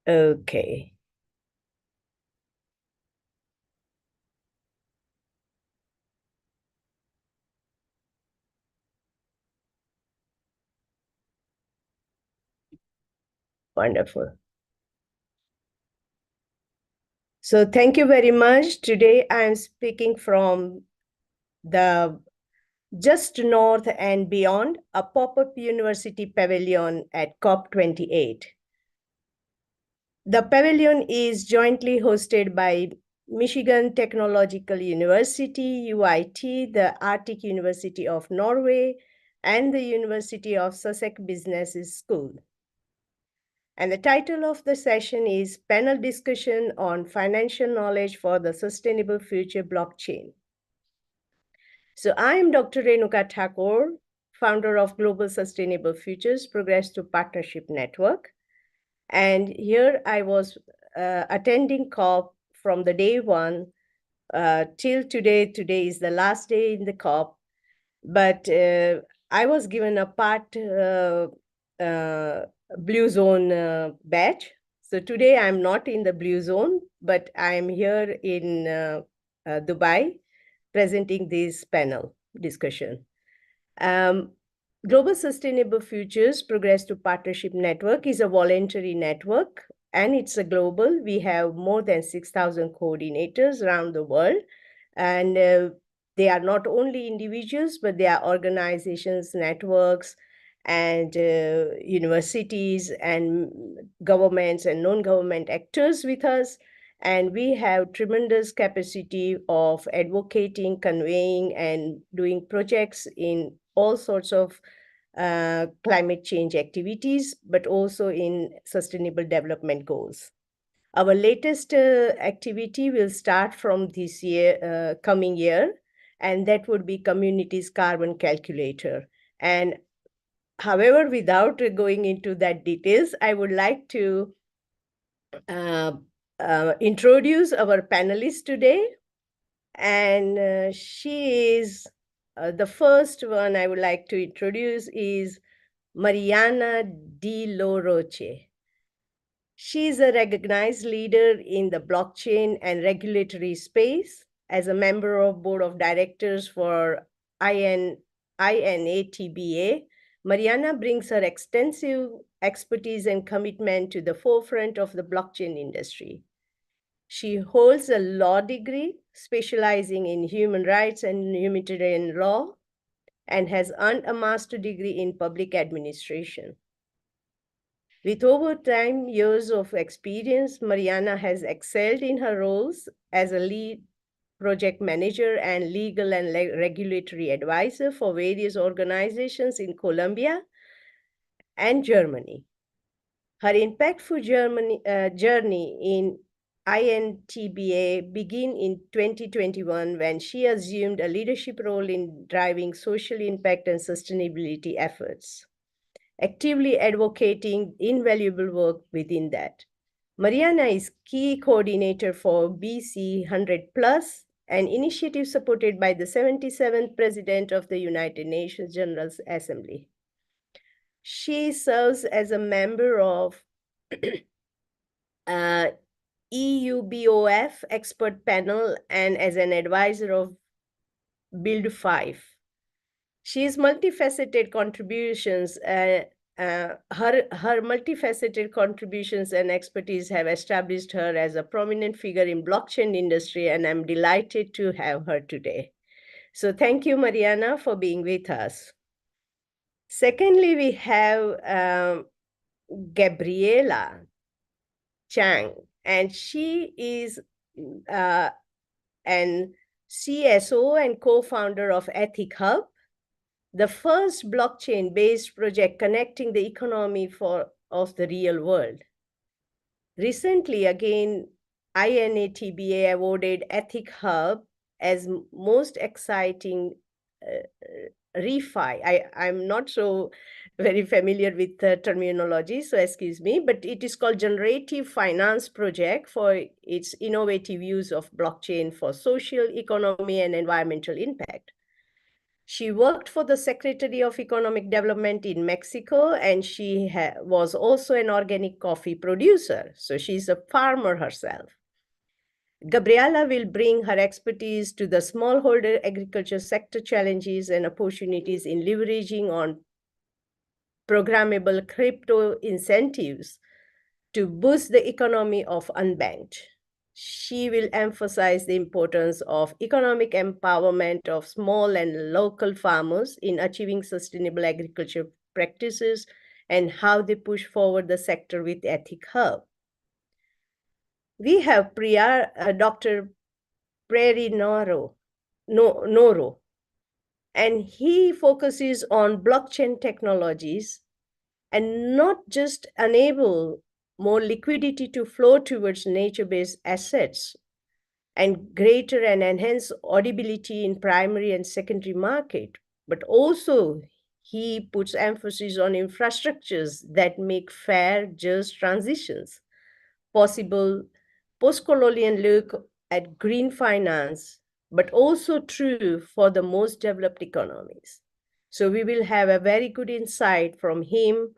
Okay. Wonderful. So thank you very much. Today I am speaking from the Just North and Beyond, a pop-up university pavilion at COP28. The pavilion is jointly hosted by Michigan Technological University, UIT, the Arctic University of Norway, and the University of Sussex Business School. And the title of the session is Panel Discussion on Financial Knowledge for the Sustainable Future Blockchain. So I am Dr. Renuka Thakur, founder of Global Sustainable Futures Progress to Partnership Network. And here I was attending COP from the day one till today. Today is the last day in the COP, but I was given a part blue zone badge. So today I'm not in the blue zone, but I'm here in Dubai presenting this panel discussion. Global Sustainable Futures Progress to Partnership Network is a voluntary network, and it's a global. We have more than 6,000 coordinators around the world, and they are not only individuals, but they are organizations, networks, and universities and governments and non-government actors with us. And we have tremendous capacity of advocating, conveying, and doing projects in all sorts of climate change activities, but also in sustainable development goals. Our latest activity will start from this year, coming year, and that would be Communities Carbon Calculator. And however, without going into that details, I would like to introduce our panelist today. And she is the first one I would like to introduce is Mariana De La Roche. She is a recognized leader in the blockchain and regulatory space. As a member of board of directors for INATBA, Mariana brings her extensive expertise and commitment to the forefront of the blockchain industry. She holds a law degree specializing in human rights and humanitarian law and has earned a master's degree in public administration. With over 10 years of experience, Mariana has excelled in her roles as a lead project manager and legal and regulatory advisor for various organizations in Colombia and Germany. Her impactful journey in INTBA began in 2021 when she assumed a leadership role in driving social impact and sustainability efforts, actively advocating invaluable work within that. Mariana is key coordinator for BC 100 Plus, an initiative supported by the 77th President of the United Nations General Assembly. She serves as a member of EUBOF expert panel and as an advisor of Build 5. She's multifaceted contributions. Her multifaceted contributions and expertise have established her as a prominent figure in blockchain industry, and I'm delighted to have her today. So thank you, Mariana, for being with us. Secondly, we have Gabriela Chang, and she is an CSO and co-founder of Ethic Hub, the first blockchain-based project connecting the economy of the real world. Recently, again, INATBA awarded Ethic Hub as most exciting refi. I'm not so very familiar with the terminology, so excuse me, but it is called Generative Finance Project for its innovative use of blockchain for social, economy, and environmental impact. She worked for the Secretary of Economic Development in Mexico, and she was also an organic coffee producer. So she's a farmer herself. Gabriela will bring her expertise to the smallholder agriculture sector challenges and opportunities in leveraging on programmable crypto incentives to boost the economy of unbanked. She will emphasize the importance of economic empowerment of small and local farmers in achieving sustainable agriculture practices and how they push forward the sector with ethic help. We have Dr. Prairie Noro, and he focuses on blockchain technologies and not just enable more liquidity to flow towards nature-based assets and greater and enhanced audibility in primary and secondary market, but also he puts emphasis on infrastructures that make fair, just transitions possible. Post-colonial look at green finance, but also true for the most developed economies. So we will have a very good insight from him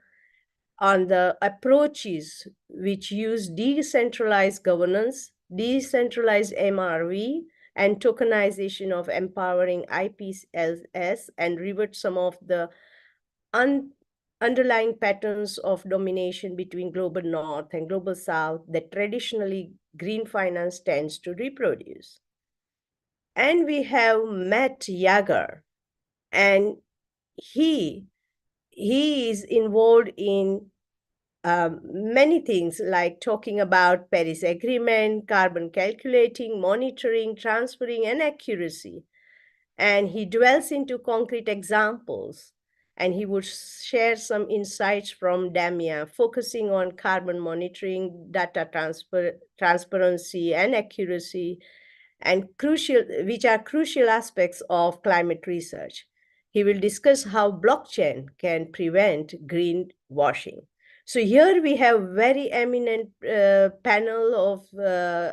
on the approaches which use decentralized governance, decentralized MRV, and tokenization of empowering IPSS and revert some of the underlying patterns of domination between global north and global south that traditionally green finance tends to reproduce. And we have Matt Yager, and he is involved in many things like talking about Paris Agreement, carbon calculating, monitoring, transferring, and accuracy. And he dwells into concrete examples, and he would share some insights from DAMIA, focusing on carbon monitoring, data transparency, and accuracy, and which are crucial aspects of climate research. He will discuss how blockchain can prevent greenwashing. So here we have very eminent panel of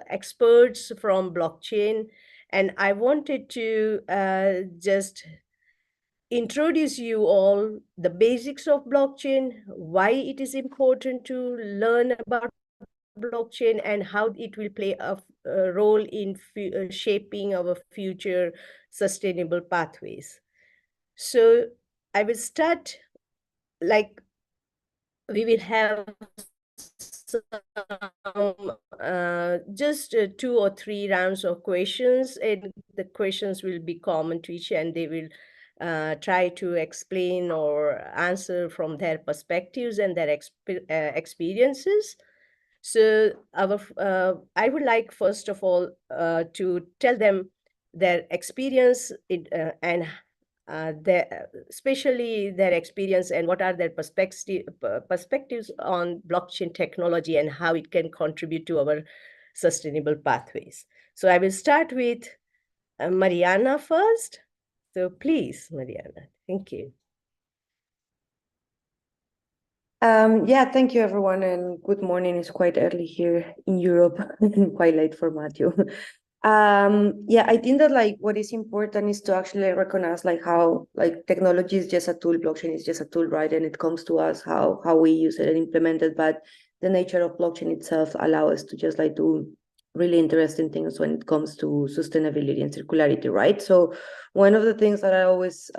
experts from blockchain, and I wanted to just introduce you all the basics of blockchain, why it is important to learn about blockchain, and how it will play a role in shaping our future sustainable pathways. So I will start, like, we will have some, just 2 or 3 rounds of questions, and the questions will be common to each, and they will try to explain or answer from their perspectives and their experiences. So I would like, first of all, to tell them their experience and especially their experience and what are their perspectives on blockchain technology and how it can contribute to our sustainable pathways. So I will start with Mariana first. So please, Mariana, thank you. Yeah, thank you, everyone, and good morning. It's quite early here in Europe, quite late for Matthew. Yeah, I think that like what is important is to actually recognize like how like technology is just a tool, blockchain is just a tool, right? And it comes to us how we use it and implement it, but the nature of blockchain itself allow us to just like do really interesting things when it comes to sustainability and circularity, right? So one of the things that I always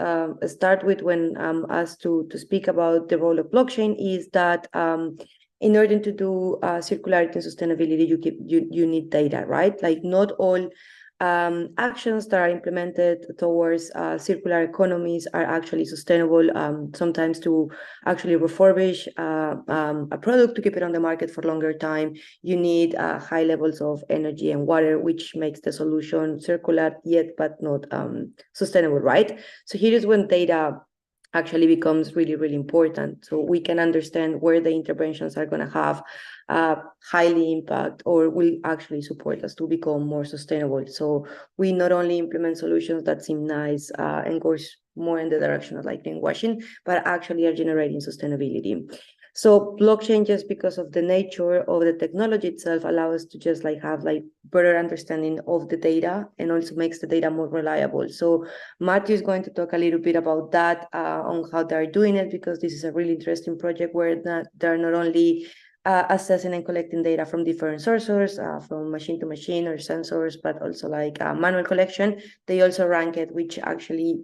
start with when I'm asked to speak about the role of blockchain is that in order to do circularity and sustainability, you need data, right? Like not all actions that are implemented towards circular economies are actually sustainable. Sometimes to actually refurbish a product to keep it on the market for longer time, you need high levels of energy and water, which makes the solution circular yet but not sustainable, right? So here is when data actually becomes really, really important. So we can understand where the interventions are going to have highly impact or will actually support us to become more sustainable. So we not only implement solutions that seem nice and goes more in the direction of like greenwashing, but actually are generating sustainability. So blockchain, just because of the nature of the technology itself, allow us to just like have like better understanding of the data and also makes the data more reliable. So Matthew is going to talk a little bit about that on how they're doing it, because this is a really interesting project where they're not only assessing and collecting data from different sources, from machine to machine or sensors, but also like manual collection. They also rank it, which actually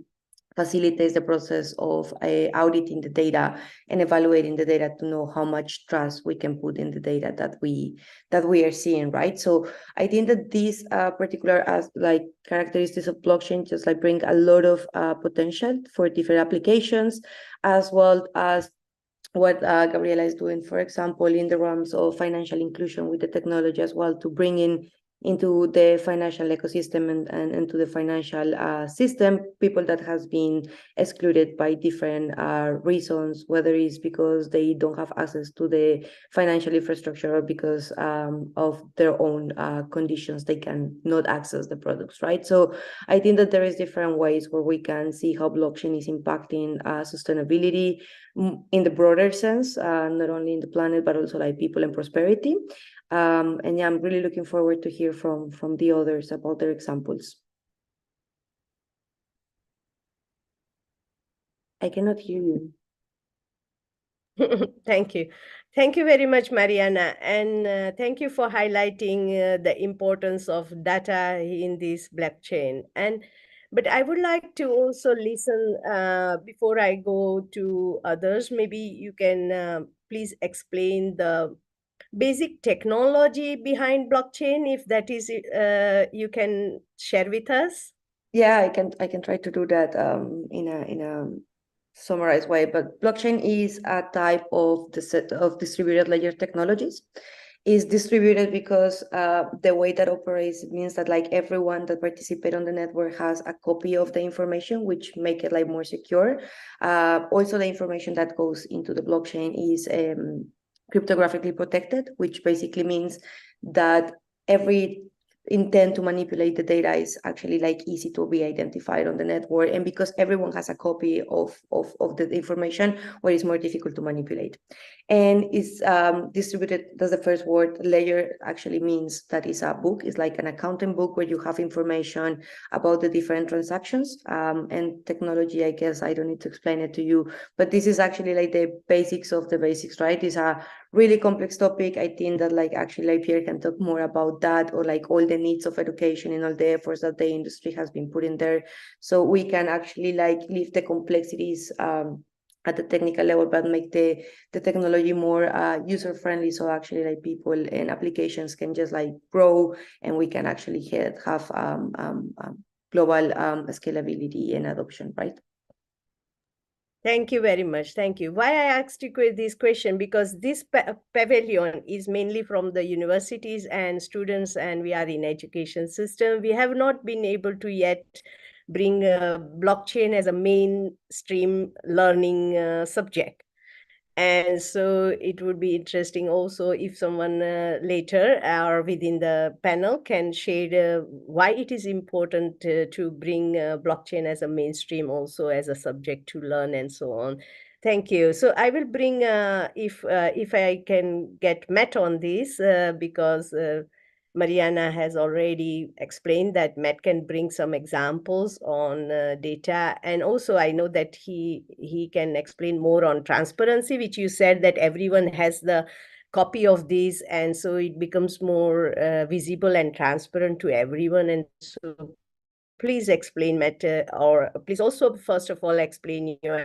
facilitates the process of auditing the data and evaluating the data to know how much trust we can put in the data that we are seeing, right? So I think that these particular as like characteristics of blockchain just like bring a lot of potential for different applications, as well as what Gabriela is doing, for example, in the realms of financial inclusion with the technology as well, to bring in into the financial ecosystem and into the financial system people that has been excluded by different reasons, whether it's because they don't have access to the financial infrastructure or because of their own conditions they can not access the products, right? So I think that there is different ways where we can see how blockchain is impacting sustainability in the broader sense, not only in the planet, but also like people and prosperity. And yeah, I'm really looking forward to hear from the others about their examples. I cannot hear you. Thank you. Thank you very much, Mariana. And thank you for highlighting the importance of data in this blockchain. But I would like to also listen before I go to others. Maybe you can please explain the basic technology behind blockchain, if that is you can share with us. Yeah, I can try to do that in a summarized way. But blockchain is a type of the set of distributed ledger technologies. Is distributed because the way that operates means that like everyone that participate on the network has a copy of the information, which make it like more secure. Also, the information that goes into the blockchain is cryptographically protected, which basically means that every intent to manipulate the data is actually like easy to be identified on the network, and because everyone has a copy of the information, where it's more difficult to manipulate. And is distributed, that's the first word. Ledger actually means that is a book. It's like an accounting book where you have information about the different transactions. And technology, I guess I don't need to explain it to you, but this is actually like the basics of the basics, right? It's a really complex topic. I think that like actually like Pierre can talk more about that, or like all the needs of education and all the efforts that the industry has been putting there, so we can actually like leave the complexities at the technical level, but make the technology more user friendly, so actually like people and applications can just like grow, and we can actually have global scalability and adoption, right? Thank you very much. Thank you. Why I asked you this question, because this pavilion is mainly from the universities and students, and we are in education system. We have not been able to yet bring blockchain as a mainstream learning subject. And so it would be interesting also if someone later or within the panel can share why it is important to bring blockchain as a mainstream also as a subject to learn and so on. Thank you. So I will bring, if I can get Matt on this, because Mariana has already explained that Matt can bring some examples on data. And also I know that he can explain more on transparency, which you said that everyone has the copy of these. And so it becomes more visible and transparent to everyone. And so please explain, Matt, or please also, first of all, explain your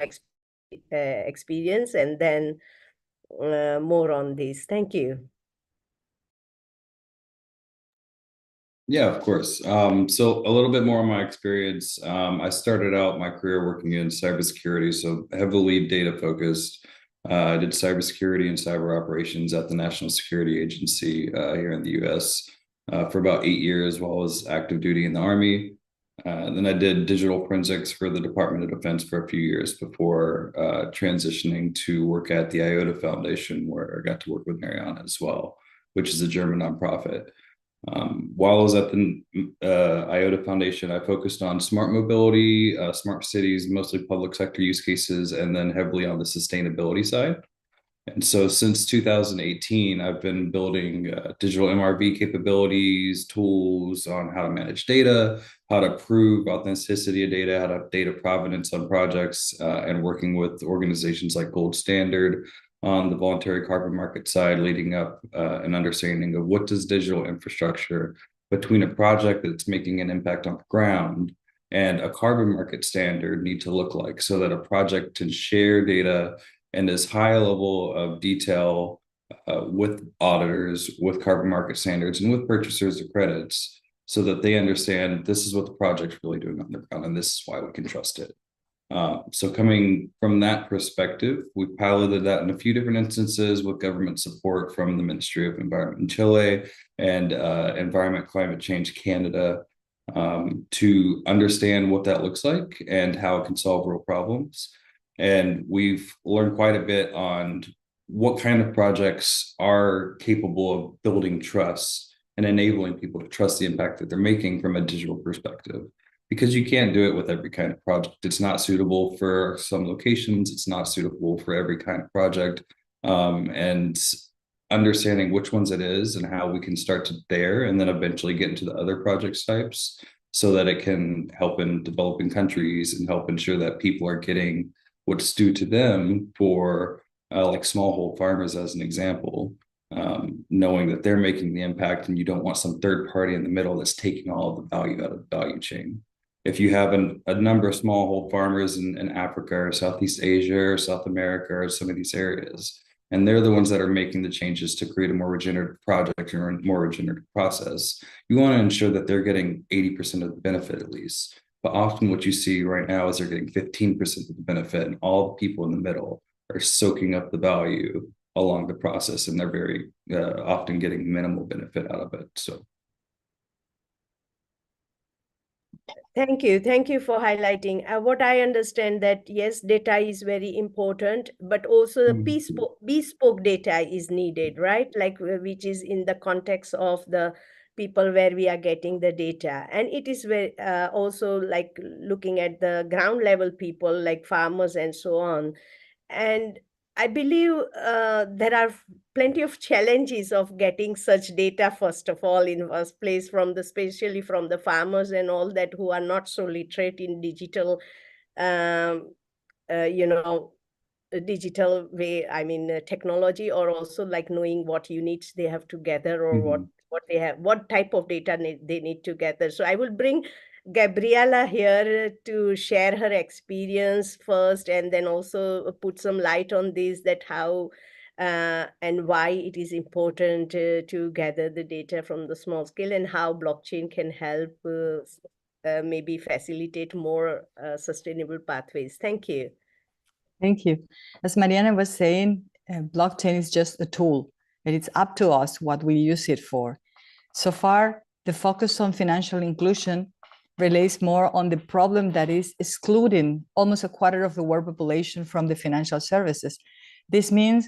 experience and then more on this. Thank you. Yeah, of course. So a little bit more on my experience. I started out my career working in cybersecurity, so heavily data focused. I did cybersecurity and cyber operations at the National Security Agency here in the US for about 8 years while I was active duty in the Army. Then I did digital forensics for the Department of Defense for a few years before transitioning to work at the IOTA Foundation, where I got to work with Mariana as well, which is a German nonprofit. While I was at the IOTA Foundation, I focused on smart mobility, smart cities, mostly public sector use cases, and then heavily on the sustainability side. And so since 2018, I've been building digital MRV capabilities, tools on how to manage data, how to prove authenticity of data, how to have data provenance on projects, and working with organizations like Gold Standard on the voluntary carbon market side, leading up an understanding of what does digital infrastructure between a project that's making an impact on the ground and a carbon market standard need to look like, so that a project can share data and as high a level of detail with auditors, with carbon market standards, and with purchasers of credits, so that they understand this is what the project's really doing on the ground, and this is why we can trust it. So coming from that perspective, we piloted that in a few different instances with government support from the Ministry of Environment in Chile and Environment Climate Change Canada, to understand what that looks like and how it can solve real problems. And we've learned quite a bit on what kind of projects are capable of building trust and enabling people to trust the impact that they're making from a digital perspective. Because you can't do it with every kind of project. It's not suitable for some locations. It's not suitable for every kind of project. And understanding which ones it is and how we can start to there and then eventually get into the other project types, so that it can help in developing countries and help ensure that people are getting what's due to them for like smallhold farmers, as an example, knowing that they're making the impact, and you don't want some third party in the middle that's taking all of the value out of the value chain. If you have a number of smallhold farmers in Africa or Southeast Asia or South America or some of these areas, and they're the ones that are making the changes to create a more regenerative project or a more regenerative process, you want to ensure that they're getting 80% of the benefit at least. But often what you see right now is they're getting 15% of the benefit, and all the people in the middle are soaking up the value along the process, and they're very often getting minimal benefit out of it. So. Thank you. Thank you for highlighting. What I understand that, yes, data is very important, but also the bespoke data is needed, right? Like which is in the context of the people where we are getting the data. And it is very, also like looking at the ground level people like farmers and so on. And I believe there are plenty of challenges of getting such data, first of all, in first place, from the, especially from the farmers and all that, who are not so literate in digital, you know, digital way, I mean, technology, or also like knowing what units they have to gather, or what they have, what type of data they need to gather. So I will bring Gabriela here to share her experience first, and then also put some light on this, that how and why it is important to gather the data from the small scale, and how blockchain can help maybe facilitate more sustainable pathways. Thank you. Thank you. As Mariana was saying, blockchain is just a tool, and it's up to us what we use it for. So far, the focus on financial inclusion relates more on the problem that is excluding almost a quarter of the world population from the financial services. This means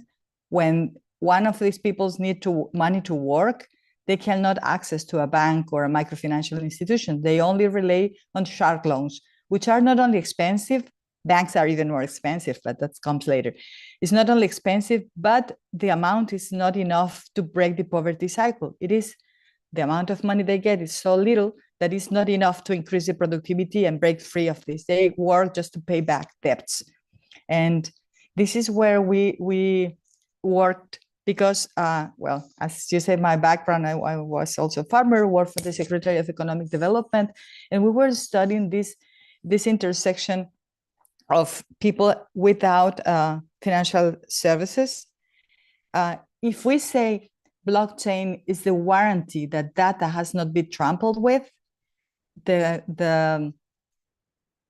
when one of these people need money to work, they cannot access to a bank or a microfinancial institution. They only rely on shark loans, which are not only expensive, banks are even more expensive, but that comes later. It's not only expensive, but the amount is not enough to break the poverty cycle. It is the amount of money they get is so little that it's not enough to increase the productivity and break free of this. They work just to pay back debts. And this is where we worked because, well, as you said, my background, I was also a farmer, worked for the Secretary of Economic Development, and we were studying this intersection of people without financial services. If we say blockchain is the warranty that data has not been trampled with, the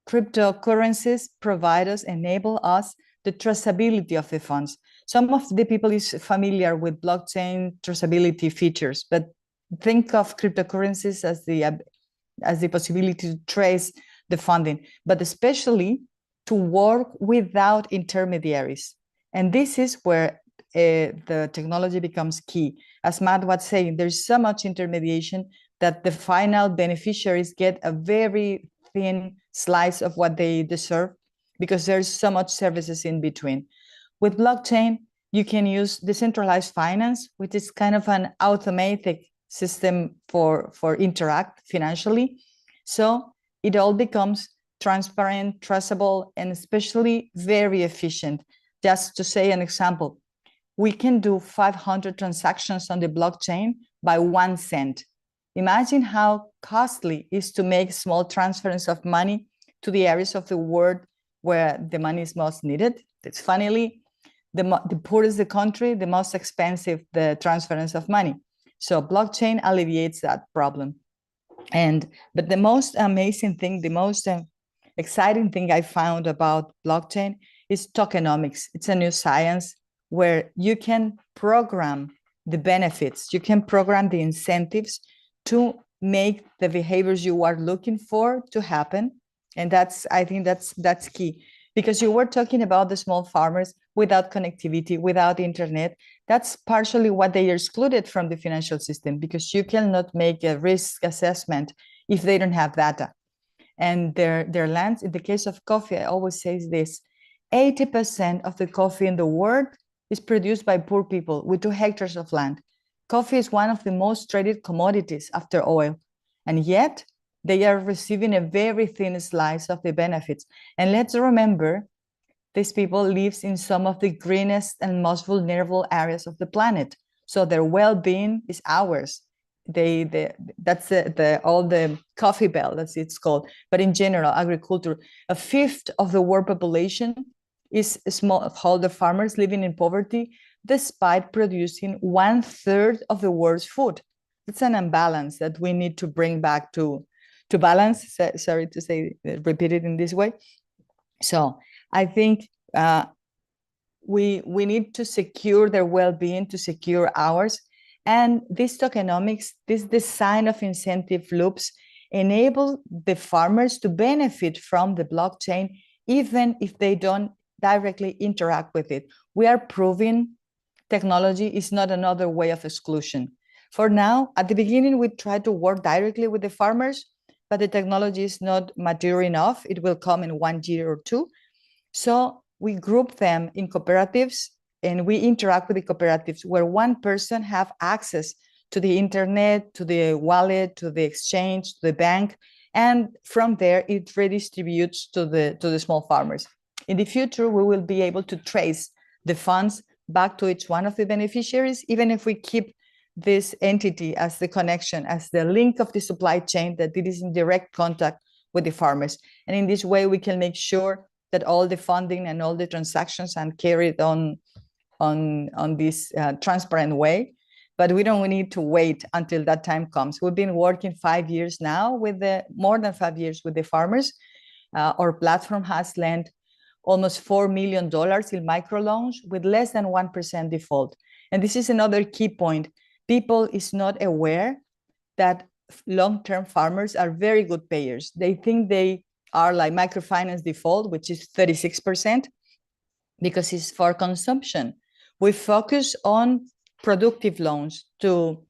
cryptocurrencies provide us, enable us the traceability of the funds. Some of the people is familiar with blockchain traceability features, but think of cryptocurrencies as the possibility to trace the funding, but especially to work without intermediaries. And this is where the technology becomes key. As Matt was saying, there's so much intermediation that the final beneficiaries get a very thin slice of what they deserve because there's so much services in between. With blockchain, You can use decentralized finance, which is kind of an automated system for interact financially. So it all becomes transparent, traceable, and especially very efficient. Just to say an example, we can do 500 transactions on the blockchain by 1 cent. Imagine how costly it is to make small transference of money to the areas of the world where the money is most needed. It's funnily, the poorest the country, the most expensive the transference of money. So blockchain alleviates that problem. But the most amazing thing, the most exciting thing I found about blockchain is tokenomics. It's a new science where you can program the benefits, you can program the incentives to make the behaviors you are looking for to happen. And I think that's key, because you were talking about the small farmers without connectivity, without internet. That's partially what they are excluded from the financial system, because you cannot make a risk assessment if they don't have data. And their lands, in the case of coffee, I always say this, 80% of the coffee in the world is produced by poor people with 2 hectares of land. Coffee is one of the most traded commodities after oil, and yet they are receiving a very thin slice of the benefits. And let's remember, these people live in some of the greenest and most vulnerable areas of the planet. So their well-being is ours. That's all the coffee belt, as it's called. But in general, agriculture, 1/5 of the world population is smallholder farmers living in poverty, despite producing 1/3 of the world's food. It's an imbalance that we need to bring back to balance. Sorry to say, repeat it in this way. So I think we need to secure their well-being, to secure ours. And this tokenomics, this design of incentive loops, enable the farmers to benefit from the blockchain, even if they don't directly interact with it. We are proving technology is not another way of exclusion. For now, at the beginning, we tried to work directly with the farmers, but the technology is not mature enough. It will come in 1 year or 2. So we group them in cooperatives, and we interact with the cooperatives where one person have access to the internet, to the wallet, to the exchange, to the bank, and from there it redistributes to the small farmers. In the future, we will be able to trace the funds back to each one of the beneficiaries, even if we keep this entity as the connection, as the link of the supply chain, that it is in direct contact with the farmers. And in this way, we can make sure that all the funding and all the transactions are carried on this transparent way. But we don't need to wait until that time comes. We've been working 5 years now more than 5 years with the farmers. Our platform has lent almost $4 million in microloans with less than 1% default. And this is another key point. People is not aware that long-term farmers are very good payers. They think they are like microfinance default, which is 36%, because it's for consumption. We focus on productive loans to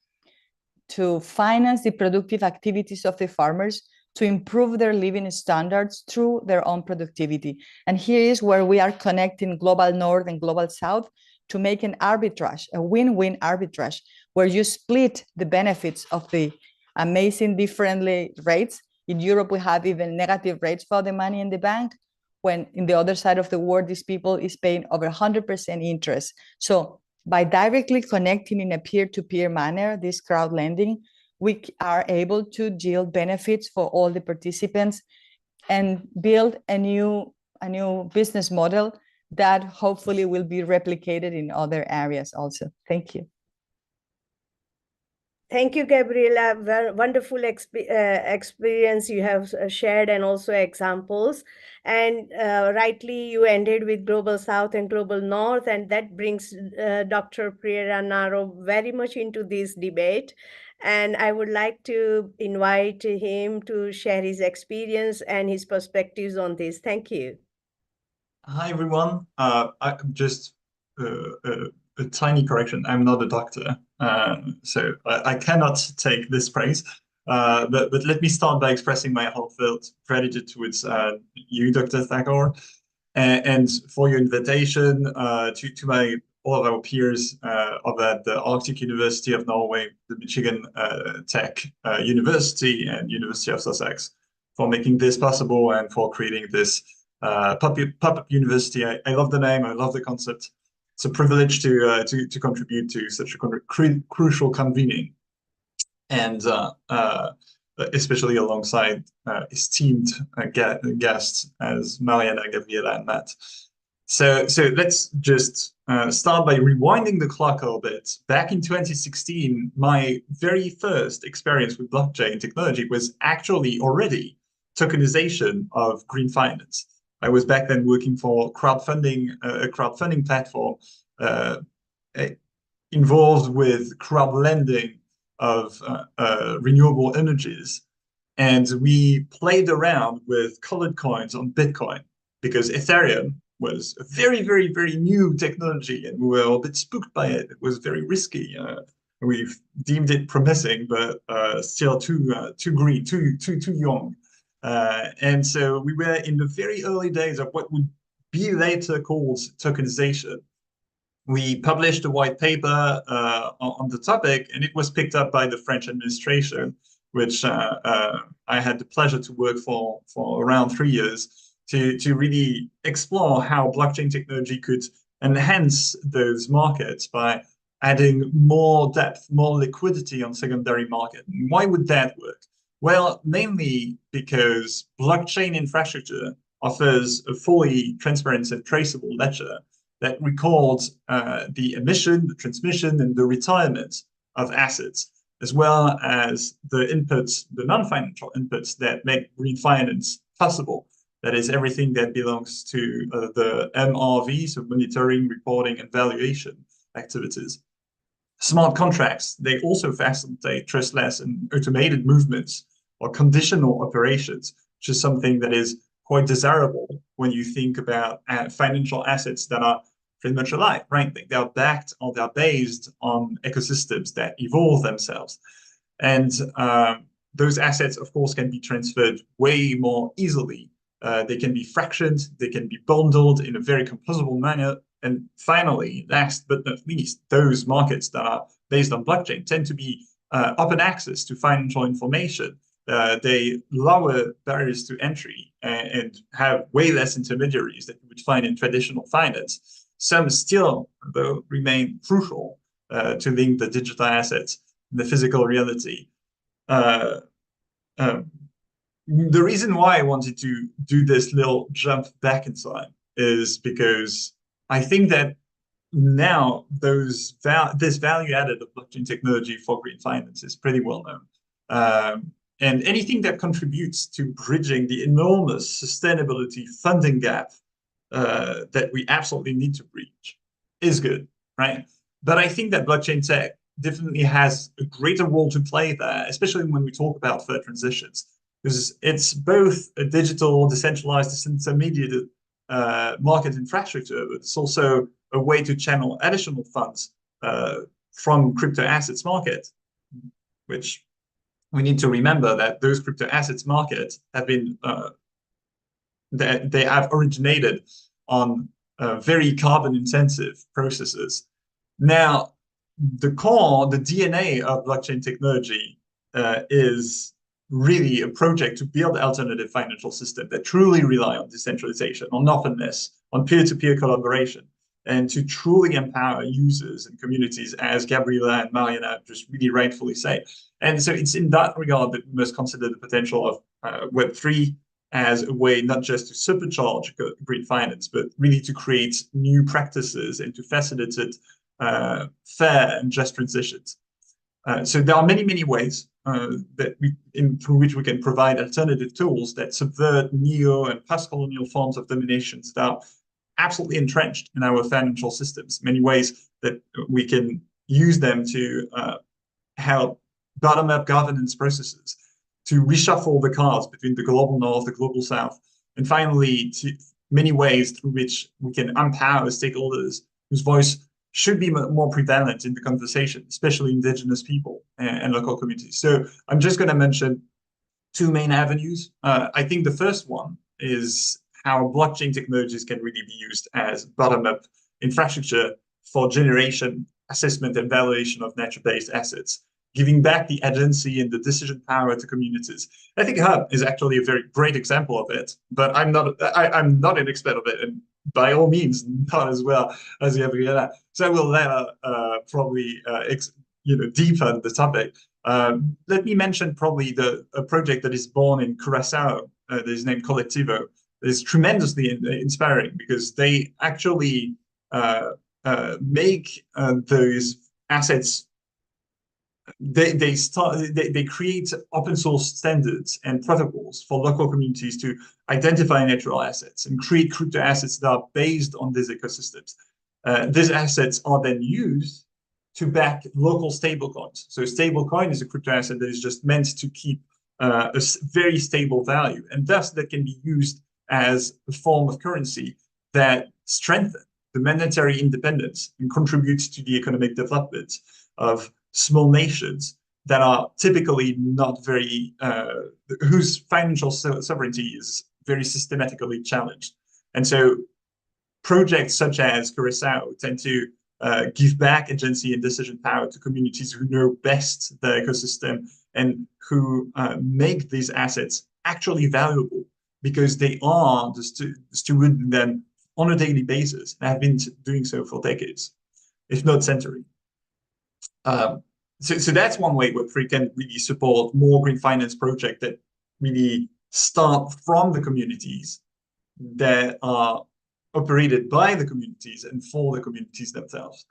finance the productive activities of the farmers, to improve their living standards through their own productivity. And here is where we are connecting Global North and Global South to make an arbitrage, a win-win arbitrage, where you split the benefits of the amazing different rates. In Europe, we have even negative rates for the money in the bank, when in the other side of the world, these people is paying over 100% interest. So by directly connecting in a peer-to-peer manner, this crowd lending, we are able to yield benefits for all the participants and build a new business model that hopefully will be replicated in other areas also. Thank you. Thank you, Gabriela. Very wonderful experience you have shared, and also examples. And rightly, you ended with Global South and Global North, and that brings Dr. Pereira Naro very much into this debate. And I would like to invite him to share his experience and his perspectives on this. Thank you. Hi, everyone. I'm just a tiny correction. I'm not a doctor, so I cannot take this praise. But let me start by expressing my heartfelt gratitude towards you, Dr. Thakur, and for your invitation to my all of our peers over at the Arctic University of Norway, the Michigan Tech University, and University of Sussex for making this possible and for creating this pop-up university. I love the name. I love the concept. It's a privilege to contribute to such a crucial convening, and especially alongside esteemed guests as Mariana, Gabriela, and Matt. So let's just start by rewinding the clock a little bit. Back in 2016, my very first experience with blockchain technology was actually already tokenization of green finance. I was back then working for a crowdfunding platform involved with crowd lending of renewable energies. And we played around with colored coins on Bitcoin because Ethereum was a very, very, very new technology, and we were a bit spooked by it. It was very risky. We've deemed it promising, but still too green, too young. And so we were in the very early days of what would be later called tokenization. We published a white paper on the topic, and it was picked up by the French administration, which I had the pleasure to work for around 3 years, to really explore how blockchain technology could enhance those markets by adding more depth, more liquidity on secondary market. Why would that work? Well, mainly because blockchain infrastructure offers a fully transparent and traceable ledger that records the emission, the transmission, and the retirement of assets, as well as the inputs, the non-financial inputs that make green finance possible. That is everything that belongs to the MRV, so monitoring, reporting, and valuation activities. Smart contracts, they also facilitate trustless and automated movements or conditional operations, which is something that is quite desirable when you think about financial assets that are pretty much alive, right? They are backed or they're based on ecosystems that evolve themselves. And those assets, of course, can be transferred way more easily. They can be fractioned, they can be bundled in a very composable manner. And finally, last but not least, those markets that are based on blockchain tend to be open access to financial information. They lower barriers to entry and have way less intermediaries that you would find in traditional finance. Some still, though, remain crucial to link the digital assets and the physical reality. The reason why I wanted to do this little jump back in time is because I think that now this value added of blockchain technology for green finance is pretty well known. And anything that contributes to bridging the enormous sustainability funding gap that we absolutely need to bridge is good, right? But I think that blockchain tech definitely has a greater role to play there, especially when we talk about fair transitions, because it's both a digital, decentralized, disintermediated market infrastructure, but it's also a way to channel additional funds from crypto assets market, which we need to remember that those crypto assets markets have been they have originated on very carbon intensive processes. Now, the core, the DNA of blockchain technology is really a project to build alternative financial systems that truly rely on decentralization, on openness, on peer-to-peer collaboration, and to truly empower users and communities, as Gabriela and Mariana just really rightfully say. And so it's in that regard that we must consider the potential of Web3 as a way not just to supercharge green finance, but really to create new practices and to facilitate fair and just transitions. So there are many, many ways through which we can provide alternative tools that subvert neo and post-colonial forms of dominations that are absolutely entrenched in our financial systems. Many ways that we can use them to help bottom-up governance processes, to reshuffle the cards between the global north, the global south, and finally, to many ways through which we can empower stakeholders whose voice should be more prevalent in the conversation, especially indigenous people and local communities. So I'm just going to mention two main avenues. I think the first one is how blockchain technologies can really be used as bottom-up infrastructure for generation, assessment, and valuation of nature-based assets, giving back the agency and the decision power to communities. I think Hub is actually a very great example of it, but I'm not an expert of it, and by all means, not as well as Gabriela. So I will let her probably deepen the topic. Let me mention probably a project that is born in Curacao, that is named Collectivo. Is tremendously inspiring because they actually make those assets. They create open source standards and protocols for local communities to identify natural assets and create crypto assets that are based on these ecosystems. These assets are then used to back local stablecoins. So stablecoin is a crypto asset that is just meant to keep a very stable value, and thus that can be used as a form of currency that strengthens the monetary independence and contributes to the economic development of small nations that are typically not very, whose financial sovereignty is very systematically challenged. And so projects such as Curacao tend to give back agency and decision power to communities who know best the ecosystem and who make these assets actually valuable because they are stewarding them on a daily basis and have been doing so for decades, if not centuries. So that's one way Web3 can really support more green finance projects that really start from the communities that are operated by the communities and for the communities themselves.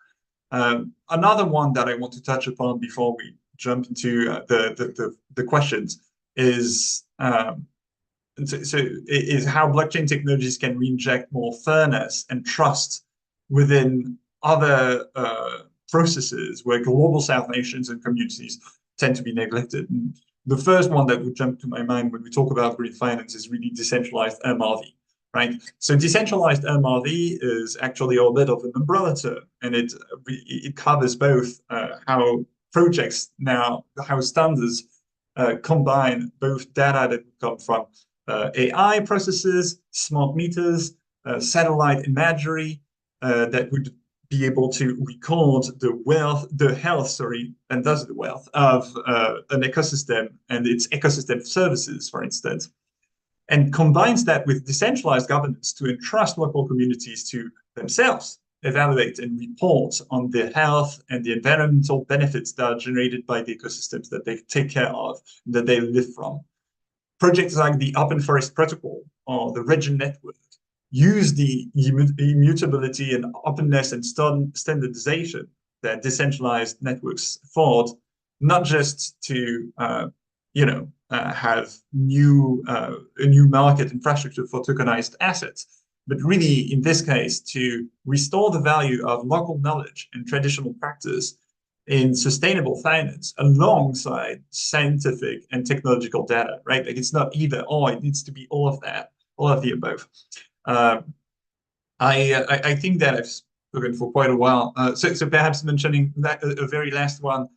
Another one that I want to touch upon before we jump into the questions is is how blockchain technologies can reinject more fairness and trust within other processes where global South nations and communities tend to be neglected. And the first one that would jump to my mind when we talk about green finance is really decentralized MRV, right? So decentralized MRV is actually a bit of an umbrella term, and it covers both how projects now, how standards combine both data that come from AI processes, smart meters, satellite imagery that would be able to record the health, and thus the wealth of an ecosystem and its ecosystem services, for instance, and combines that with decentralized governance to entrust local communities to themselves evaluate and report on the health and the environmental benefits that are generated by the ecosystems that they take care of, that they live from. Projects like the Open Forest Protocol or the Region Network use the immutability and openness and standardization that decentralized networks afford, not just to have a new market infrastructure for tokenized assets, but really, in this case, to restore the value of local knowledge and traditional practice in sustainable finance alongside scientific and technological data, right? Like it's not either or, it needs to be all of that, all of the above. I think that I've spoken for quite a while. So perhaps mentioning that a very last one,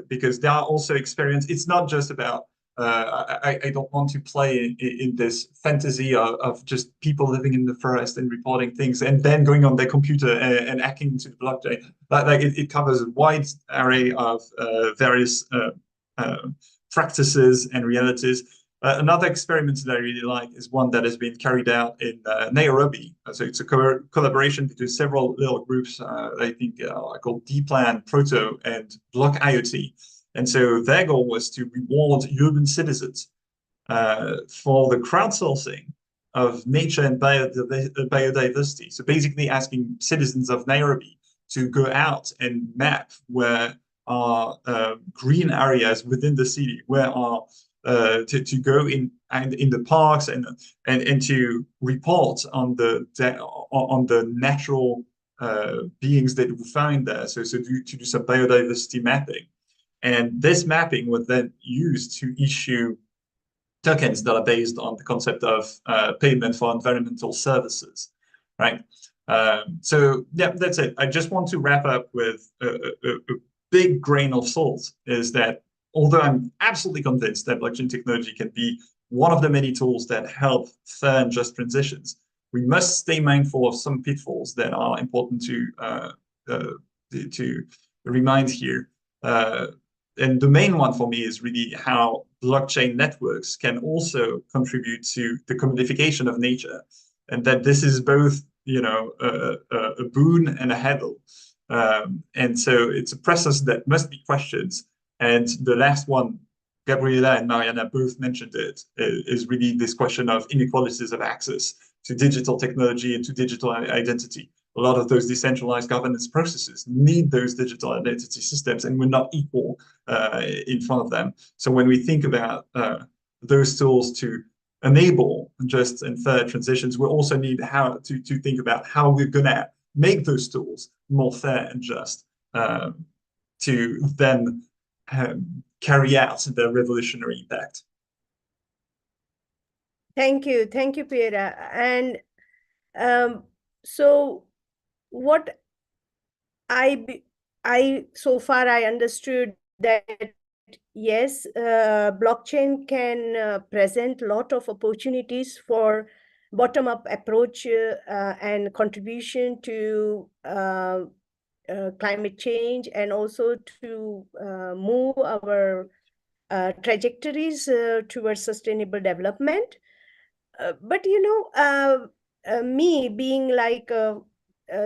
because there are also experience. It's not just about, I don't want to play in this fantasy of just people living in the forest and reporting things and then going on their computer and hacking into the blockchain. But like it covers a wide array of various practices and realities. Another experiment that I really like is one that has been carried out in Nairobi. So it's a collaboration between several little groups, I think called Dplan, Proto, and Block IoT. And so their goal was to reward urban citizens for the crowdsourcing of nature and biodiversity. So basically asking citizens of Nairobi to go out and map where are green areas within the city, where are to go in the parks and to report on the natural beings that we find there. So to do some biodiversity mapping, and this mapping was then used to issue tokens that are based on the concept of payment for environmental services, right? So yeah, that's it. I just want to wrap up with a big grain of salt is that although I'm absolutely convinced that blockchain technology can be one of the many tools that help fair and just transitions, we must stay mindful of some pitfalls that are important to to remind here. And the main one for me is really how blockchain networks can also contribute to the commodification of nature, and that this is both, a boon and a heddle. And so it's a process that must be questioned. And the last one, Gabriela and Mariana both mentioned it, is really this question of inequalities of access to digital technology and to digital identity. A lot of those decentralized governance processes need those digital identity systems, and we're not equal in front of them. So when we think about those tools to enable just and fair transitions, we also need how to think about how we're going to make those tools more fair and just to then carry out their revolutionary impact. Thank you, Piera. And so what so far I understood that yes, blockchain can present a lot of opportunities for bottom-up approach and contribution to climate change, and also to move our trajectories towards sustainable development. But me being like,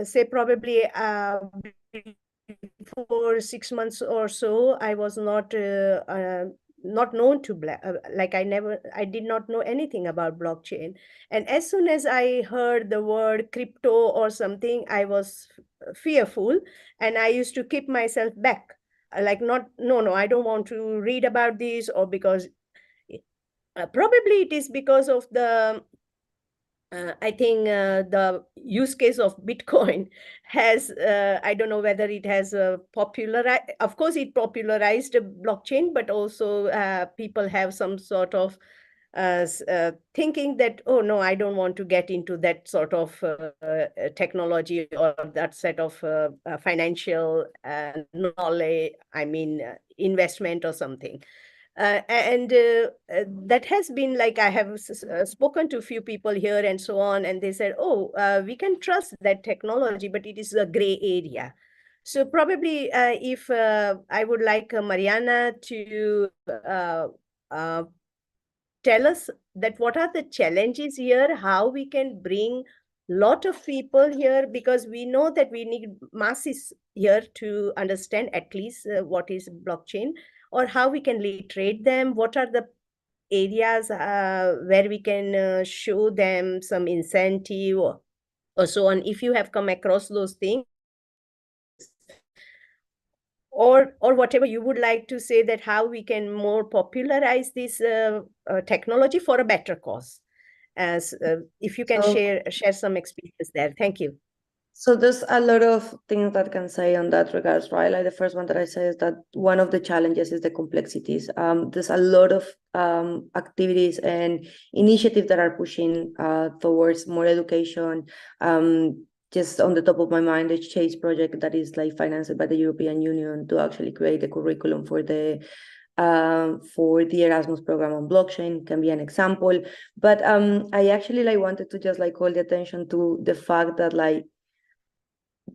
say probably for 6 months or so, I was not known to I did not know anything about blockchain. And as soon as I heard the word crypto or something, I was fearful, and I used to keep myself back, like no, I don't want to read about this, or because probably it is because of the I think the use case of Bitcoin has, I don't know whether it has popularized, of course it popularized blockchain, but also people have some sort of thinking that, oh no, I don't want to get into that sort of technology or that set of financial knowledge, investment or something. That has been like, I have spoken to a few people here and so on, and they said, oh, we can trust that technology, but it is a gray area. So probably if I would like Mariana to tell us that what are the challenges here, how we can bring lot of people here, because we know that we need masses here to understand at least what is blockchain, or how we can literate them, what are the areas where we can show them some incentive or so on, if you have come across those things, or whatever you would like to say, that how we can more popularize this technology for a better cause. As if you can share some experience there. Thank you. So there's a lot of things that I can say on that regards, right? Like the first one that I say is that one of the challenges is the complexities. There's a lot of activities and initiatives that are pushing towards more education. Just on the top of my mind, the Chase project that is like financed by the European Union to actually create a curriculum for the Erasmus program on blockchain can be an example. But I actually wanted to just call the attention to the fact that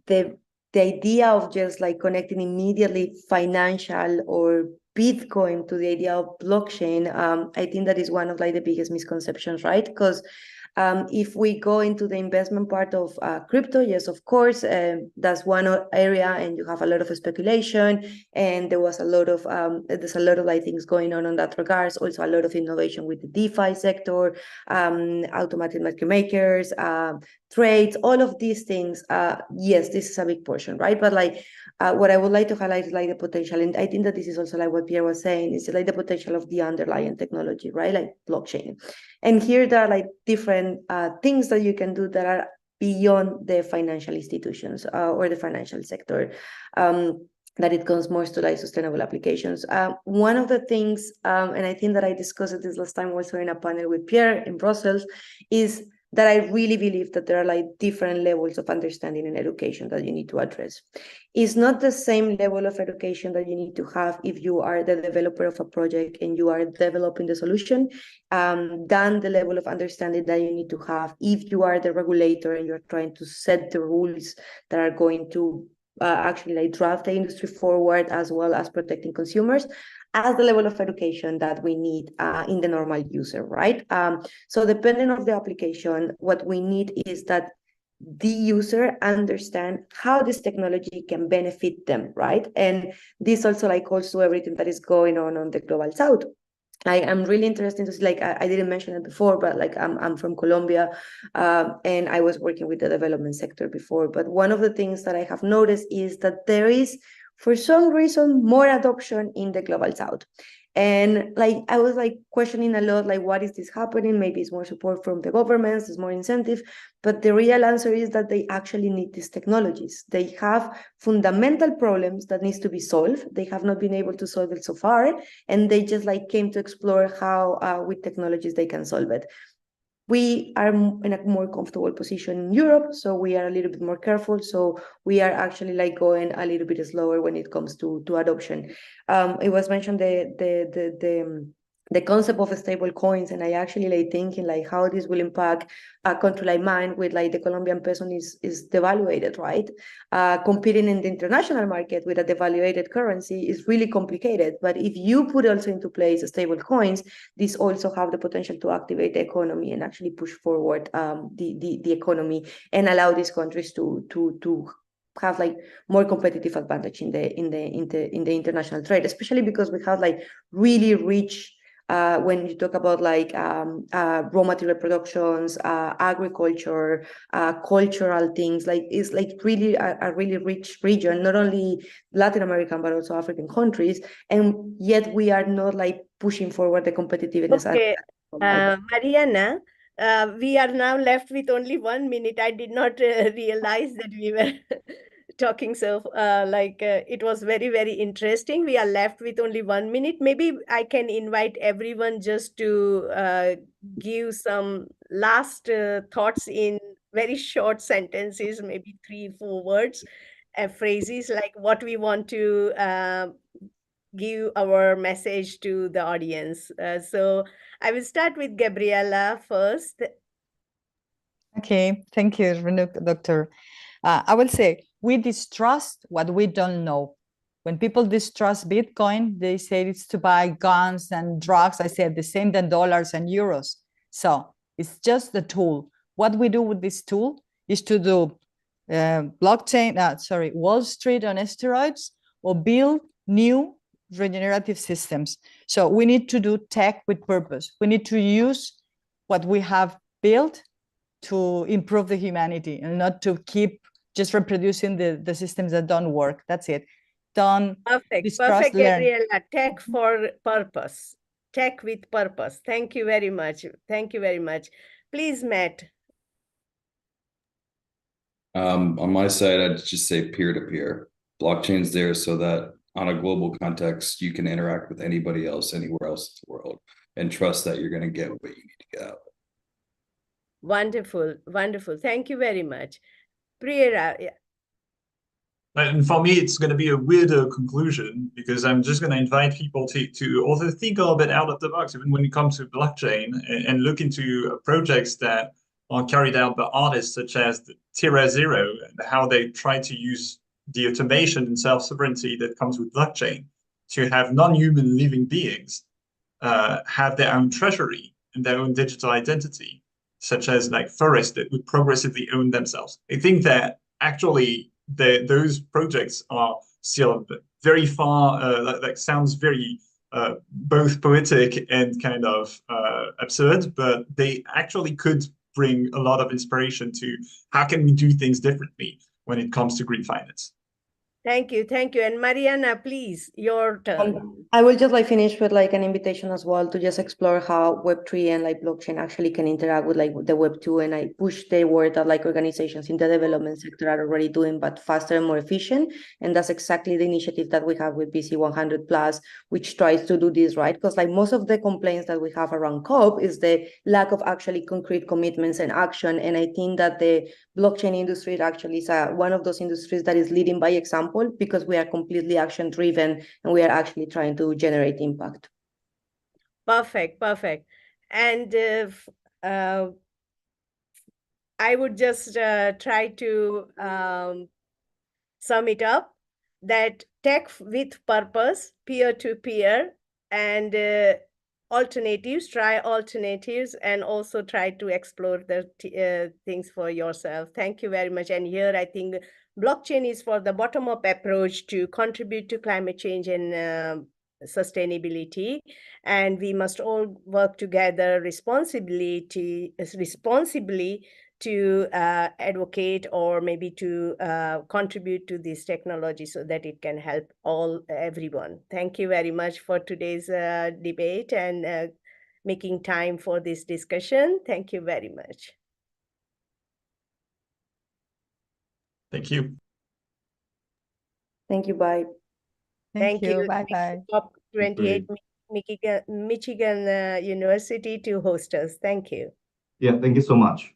the idea of just connecting immediately financial or Bitcoin to the idea of blockchain, I think that is one of the biggest misconceptions, right? Because if we go into the investment part of crypto, yes, of course, that's one area, and you have a lot of speculation, and there was a lot of there's a lot of things going on that regards. Also, a lot of innovation with the DeFi sector, automatic market makers, trades, all of these things. Yes, this is a big portion, right? But what I would like to highlight is the potential, and I think that this is also what Pierre was saying, is the potential of the underlying technology, right? Like blockchain. And here there are different things that you can do that are beyond the financial institutions or the financial sector, that it comes more to sustainable applications. One of the things, and I think that I discussed this last time also in a panel with Pierre in Brussels, is that I really believe that there are different levels of understanding and education that you need to address. It's not the same level of education that you need to have if you are the developer of a project and you are developing the solution, than the level of understanding that you need to have if you are the regulator and you're trying to set the rules that are going to actually like drive the industry forward, as well as protecting consumers, as the level of education that we need in the normal user, right? So depending on the application, what we need is that the user understand how this technology can benefit them, right? And this also like also everything that is going on the global south. I am really interested to see, like I didn't mention it before, but like I'm from Colombia, and I was working with the development sector before. But one of the things that I have noticed is that there is, for some reason, more adoption in the global south. And like I was like questioning a lot, like what is this happening? Maybe it's more support from the governments, it's more incentive, but the real answer is that they actually need these technologies. They have fundamental problems that needs to be solved. They have not been able to solve it so far, and they just like came to explore how with technologies they can solve it. We are in a more comfortable position in Europe, so we are a little bit more careful. So we are actually like going a little bit slower when it comes to adoption. It was mentioned the concept of stable coins, and I actually like thinking like how this will impact a country like mine, with like the Colombian peso is devaluated, right? Competing in the international market with a devaluated currency is really complicated. But if you put also into place stable coins, this also have the potential to activate the economy and actually push forward the economy and allow these countries to have like more competitive advantage in the international trade, especially because we have like really rich when you talk about like raw material productions, agriculture, cultural things, like it's like really a really rich region, not only Latin American but also African countries, and yet we are not like pushing forward the competitiveness. Okay, Mariana, we are now left with only 1 minute. I did not realize that we were talking so it was very, very interesting. We are left with only 1 minute. Maybe I can invite everyone just to give some last thoughts in very short sentences, maybe 3-4 words, phrases, like what we want to give our message to the audience. So I will start with Gabriela first. Okay, thank you, Doctor. I will say we distrust what we don't know. When people distrust Bitcoin, they say it's to buy guns and drugs. I said the same than dollars and euros. So it's just the tool. What we do with this tool is to do Wall Street on steroids, or build new regenerative systems. So we need to do tech with purpose. We need to use what we have built to improve the humanity, and not to keep just reproducing the systems that don't work. That's it. Don't Perfect, Gabriela. Tech for purpose. Tech with purpose. Thank you very much. Thank you very much. Please, Matt. On my side, I'd just say peer-to-peer. Blockchain's there so that on a global context, you can interact with anybody else, anywhere else in the world, and trust that you're going to get what you need to get out. Wonderful, wonderful. Thank you very much. Priya. And for me, it's going to be a weirder conclusion, because I'm just going to invite people to also think a little bit out of the box, even when it comes to blockchain, and look into projects that are carried out by artists such as TerraZero, and how they try to use the automation and self-sovereignty that comes with blockchain to have non-human living beings have their own treasury and their own digital identity, such as like forests that would progressively own themselves. I think that actually those projects are still very far, sounds very both poetic and kind of absurd, but they actually could bring a lot of inspiration to how can we do things differently when it comes to green finance. Thank you, thank you. And Mariana, please, your turn. I will just like finish with like an invitation as well to just explore how Web3 and like blockchain actually can interact with like the Web2, and I push the word that like organizations in the development sector are already doing, but faster and more efficient. And that's exactly the initiative that we have with BC100 Plus, which tries to do this, right? Because like most of the complaints that we have around COP is the lack of actually concrete commitments and action. And I think that the blockchain industry actually is one of those industries that is leading by example, because we are completely action driven and we are actually trying to generate impact. Perfect, perfect. And I would just try to sum it up, that tech with purpose, peer-to-peer, and try alternatives, and also try to explore the things for yourself. Thank you very much. And here I think blockchain is for the bottom-up approach to contribute to climate change and sustainability, and we must all work together responsibly to advocate or maybe to contribute to this technology so that it can help everyone. Thank you very much for today's debate and making time for this discussion. Thank you very much. Thank you. Thank you. Bye. Thank you. you. Bye-bye. COP28 Michigan University to host us. Thank you. Yeah, thank you so much.